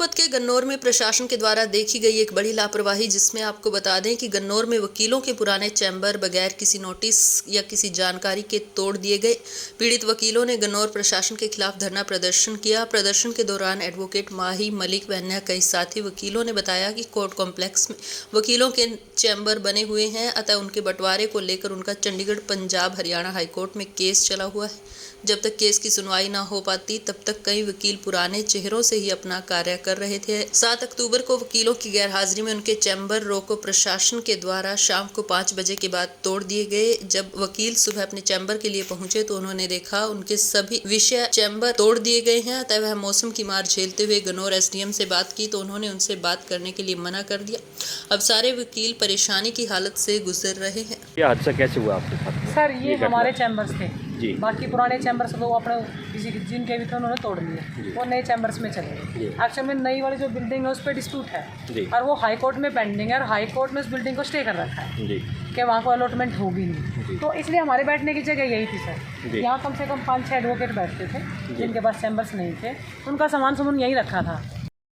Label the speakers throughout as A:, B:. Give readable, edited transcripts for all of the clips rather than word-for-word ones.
A: सोनीपत के गन्नौर में प्रशासन के द्वारा देखी गई एक बड़ी लापरवाही, जिसमें आपको बता दें कि गन्नौर में वकीलों के पुराने चैम्बर बगैर किसी नोटिस या किसी जानकारी के तोड़ दिए गए। पीड़ित वकीलों ने गन्नौर प्रशासन के खिलाफ धरना प्रदर्शन किया। प्रदर्शन के दौरान एडवोकेट माही मलिक व अन्य कई साथी वकीलों ने बताया कि कोर्ट कॉम्प्लेक्स में वकीलों के चैम्बर बने हुए हैं, अतः उनके बंटवारे को लेकर उनका चंडीगढ़, पंजाब, हरियाणा हाईकोर्ट में केस चला हुआ है। जब तक केस की सुनवाई न हो पाती तब तक कई वकील पुराने चेहरों से ही अपना कार्य कर रहे थे। 7 अक्टूबर को वकीलों की गैरहाजिरी में उनके चैम्बर रोको प्रशासन के द्वारा शाम को 5 बजे के बाद तोड़ दिए गए। जब वकील सुबह अपने चैम्बर के लिए पहुंचे तो उन्होंने देखा उनके सभी विषय चैम्बर तोड़ दिए गए हैं। अतः वह मौसम की मार झेलते हुए गन्नौर एसडीएम से बात की तो उन्होंने उनसे बात करने के लिए मना कर दिया। अब सारे वकील परेशानी की हालत से गुजर रहे हैं।
B: ये हादसा कैसे हुआ आपके साथ?
C: सर ये हमारे चैम्बर्स थे
B: जी।
C: बाकी पुराने चैम्बर्स तो वो अपने किसी जिनके भी थे उन्होंने तोड़ लिए, वो नए चैम्बर्स में चले गए। एक्चुअली में नई वाली जो बिल्डिंग है उस पर डिस्प्यूट है
B: जी।
C: और वो हाई कोर्ट में पेंडिंग है और हाई कोर्ट में उस बिल्डिंग को स्टे कर रखा है
B: जी।
C: कि वहाँ को अलॉटमेंट होगी नहीं, तो इसलिए हमारे बैठने की जगह यही थी सर। यहाँ कम से कम 5-6 एडवोकेट बैठते थे जिनके पास चैम्बर्स नहीं थे, उनका सामान यहीं रखा था।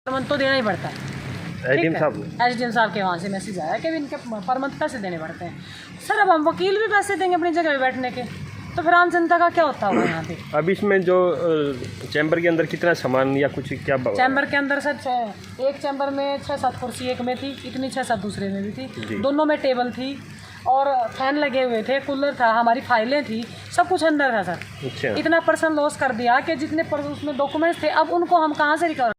C: परमंथ तो देना ही पड़ता है। एसडीएम साहब के वहाँ से मैसेज आया कि इनके पर मंथ पैसे देने पड़ते हैं। सर अब हम वकील भी पैसे देंगे अपनी जगह पे बैठने के, तो फिर आम जनता का क्या होता होगा यहाँ पे?
B: अब इसमें जो चैम्बर के अंदर कितना सामान या कुछ क्या
C: चैम्बर के अंदर सर एक चैम्बर में 6-7 कुर्सी एक में थी, इतनी 6-7 दूसरे में भी थी, दोनों में टेबल थी और फैन लगे हुए थे, कूलर था, हमारी फाइलें थी, सब कुछ अंदर था सर।
B: अच्छा।
C: इतना पर्सन लॉस कर दिया कि जितने उसमें डॉक्यूमेंट्स थे अब उनको हम कहाँ से रिकवर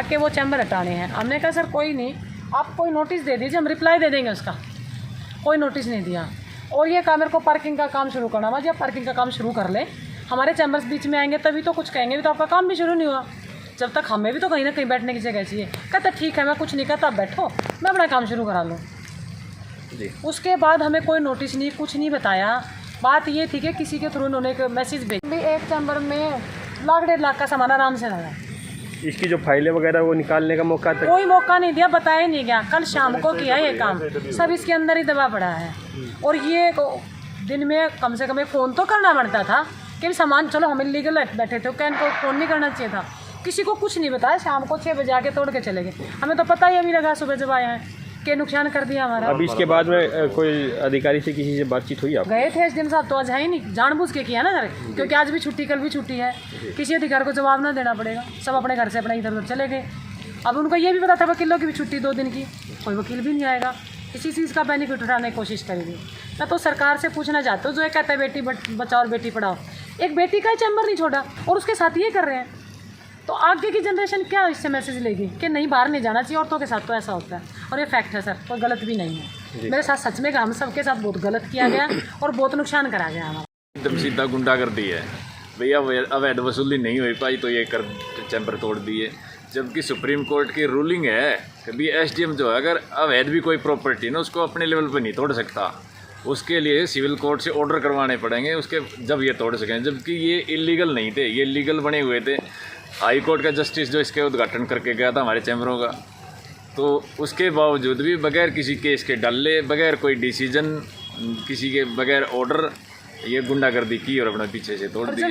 C: के वो चैम्बर हटाने हैं। हमने कहा सर कोई नहीं, आप कोई नोटिस दे दीजिए, हम रिप्लाई दे देंगे उसका। कोई नोटिस नहीं दिया और ये कहा मेरे को पार्किंग का काम शुरू करना। जी आप पार्किंग का काम शुरू कर ले, हमारे चैम्बर्स बीच में आएंगे तभी तो कुछ कहेंगे, भी तो आपका काम भी शुरू नहीं हुआ। जब तक हमें भी तो कहीं ना कहीं बैठने की जगह चाहिए। कहता ठीक है मैं कुछ नहीं कहता, आप बैठो, मैं अपना काम शुरू करा लूँ। उसके बाद हमें कोई नोटिस नहीं, कुछ नहीं बताया। बात ये थी कि किसी के थ्रू उन्होंने एक मैसेज भेजा, एक चैम्बर में 1-1.5 लाख का सामान आराम से लगा।
B: इसकी जो फाइलें वगैरह वो निकालने का मौका तक
C: कोई मौका नहीं दिया, बताया नहीं गया। कल शाम को किया ये काम, सब इसके अंदर ही दबा पड़ा है। और ये दिन में कम से कम एक फ़ोन तो करना पड़ता था कि सामान, चलो हम इलीगल बैठे थे, क्या इनको फ़ोन नहीं करना चाहिए था? किसी को कुछ नहीं बताया, शाम को 6 बजे आके तोड़ के चले गए। हमें तो पता ही अभी लगा सुबह जब आए हैं कि नुकसान कर दिया हमारा।
B: अब इसके बाद में कोई अधिकारी से किसी से बातचीत हुई? आप
C: गए थे एसडीएम साहब, तो आज है ही नहीं, जानबूझ के किया ना सर, क्योंकि आज भी छुट्टी कल भी छुट्टी है, किसी अधिकारी को जवाब ना देना पड़ेगा। सब अपने घर से अपने इधर उधर चले गए। अब उनको ये भी पता था वकीलों की भी छुट्टी 2 दिन की, कोई वकील भी नहीं आएगा। इसी चीज़ का बेनिफिट उठाने की कोशिश करेंगे। मैं तो सरकार से पूछना चाहता हूँ, जो ये कहता है बेटी बचाओ और बेटी पढ़ाओ, एक बेटी का ही चैम्बर नहीं छोड़ा और उसके साथ ये कर रहे हैं, तो आगे की जनरेशन क्या इससे मैसेज लेगी कि नहीं बाहर नहीं जाना चाहिए, औरतों के साथ तो ऐसा होता है। और ये फैक्ट है सर, कोई गलत भी नहीं है। मेरे साथ सच में हम सबके साथ बहुत गलत किया गया और बहुत नुकसान करा गया हमारा।
D: एकदम सीधा गुंडा कर दी है भैया, अवैध वसूली नहीं हो पाई तो ये कर चैम्बर तोड़ दिए। जबकि सुप्रीम कोर्ट की रूलिंग है कि भी एसडीएम जो है अगर अवैध भी कोई प्रॉपर्टी ना उसको अपने लेवल पर नहीं तोड़ सकता, उसके लिए सिविल कोर्ट से ऑर्डर करवाने पड़ेंगे उसके, जब ये तोड़ सकें। जबकि ये इलीगल नहीं थे, ये लीगल बने हुए थे। हाई कोर्ट का जस्टिस जो इसके उद्घाटन करके गया था हमारे चैम्बरों का, तो उसके बावजूद भी बगैर किसी केस के डाले, बगैर कोई डिसीजन, किसी के बगैर ऑर्डर, ये गुंडागर्दी की और अपने पीछे से तोड़ दिया।